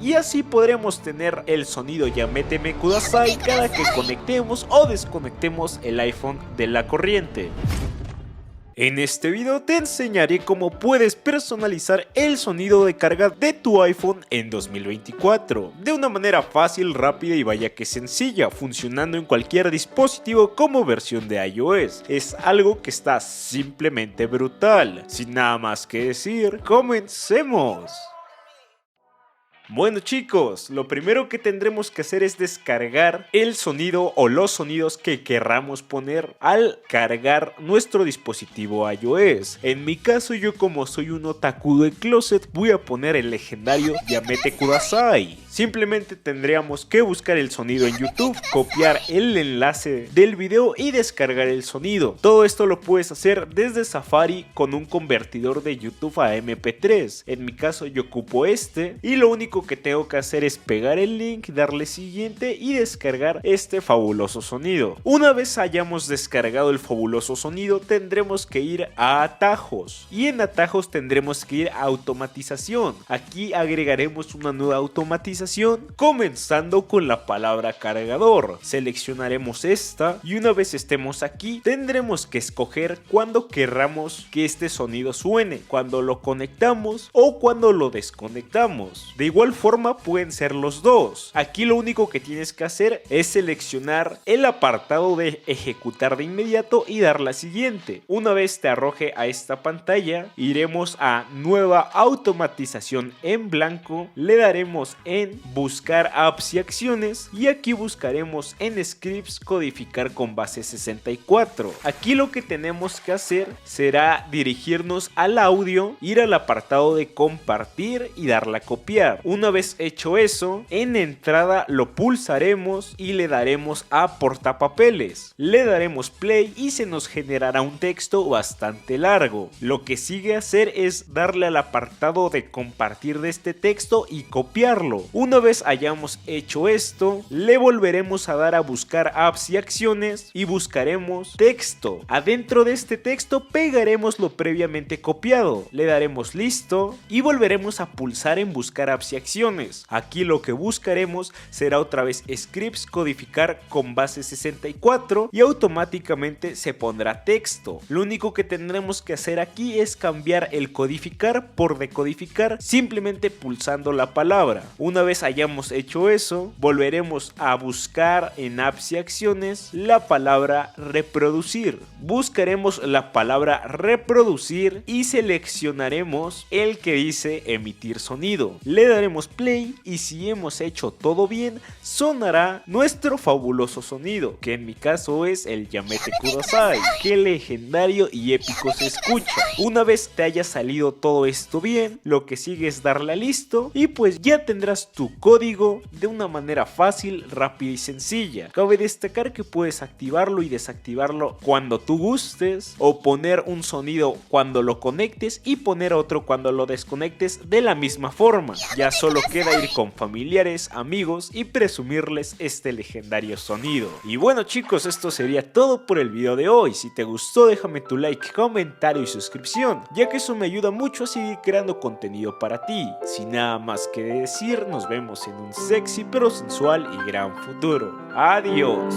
y así podremos tener el sonido Yamete me Kudasai cada que conectemos o desconectemos el iPhone de la corriente. En este video te enseñaré cómo puedes personalizar el sonido de carga de tu iPhone en 2024 de una manera fácil, rápida y vaya que sencilla, funcionando en cualquier dispositivo como versión de iOS. Es algo que está simplemente brutal. Sin nada más que decir, comencemos. Bueno chicos, lo primero que tendremos que hacer es descargar el sonido o los sonidos que querramos poner al cargar nuestro dispositivo iOS. En mi caso, yo como soy un otaku de closet, voy a poner el legendario Yamete Kudasai. Simplemente tendríamos que buscar el sonido en YouTube, copiar el enlace del video y descargar el sonido. Todo esto lo puedes hacer desde Safari con un convertidor de YouTube a MP3. En mi caso yo ocupo este y lo único que tengo que hacer es pegar el link, darle siguiente y descargar este fabuloso sonido. Una vez hayamos descargado el fabuloso sonido, tendremos que ir a atajos y en atajos tendremos que ir a automatización. Aquí agregaremos una nueva automatización comenzando con la palabra cargador. Seleccionaremos esta y una vez estemos aquí tendremos que escoger cuando querramos que este sonido suene, cuando lo conectamos o cuando lo desconectamos. De igual forma pueden ser los dos. Aquí lo único que tienes que hacer es seleccionar el apartado de ejecutar de inmediato y dar la siguiente. Una vez te arroje a esta pantalla, iremos a nueva automatización en blanco, le daremos en buscar apps y acciones y aquí buscaremos en scripts codificar con base 64. Aquí lo que tenemos que hacer será dirigirnos al audio, ir al apartado de compartir y darle a copiar. Una vez hecho eso, en entrada lo pulsaremos y le daremos a portapapeles. Le daremos play y se nos generará un texto bastante largo. Lo que sigue hacer es darle al apartado de compartir de este texto y copiarlo. Una vez hayamos hecho esto, le volveremos a dar a buscar apps y acciones y buscaremos texto. Adentro de este texto pegaremos lo previamente copiado, le daremos listo y volveremos a pulsar en buscar apps y acciones. Aquí lo que buscaremos será otra vez scripts codificar con base 64 y automáticamente se pondrá texto. Lo único que tendremos que hacer aquí es cambiar el codificar por decodificar simplemente pulsando la palabra. Una vez hayamos hecho eso, volveremos a buscar en apps y acciones la palabra reproducir. Buscaremos la palabra reproducir y seleccionaremos el que dice emitir sonido. Le daremos play y si hemos hecho todo bien, sonará nuestro fabuloso sonido, que en mi caso es el Yamete Kudasai. Qué legendario y épico se escucha. Una vez te haya salido todo esto bien, lo que sigue es darle a listo y pues ya tendrás tu código de una manera fácil, rápida y sencilla. Cabe destacar que puedes activarlo y desactivarlo cuando tú gustes o poner un sonido cuando lo conectes y poner otro cuando lo desconectes de la misma forma. Ya solo queda ir con familiares, amigos y presumirles este legendario sonido. Y bueno chicos, esto sería todo por el video de hoy. Si te gustó déjame tu like, comentario y suscripción, ya que eso me ayuda mucho a seguir creando contenido para ti. Sin nada más que decir, nos vemos en un sexy pero sensual y gran futuro. Adiós.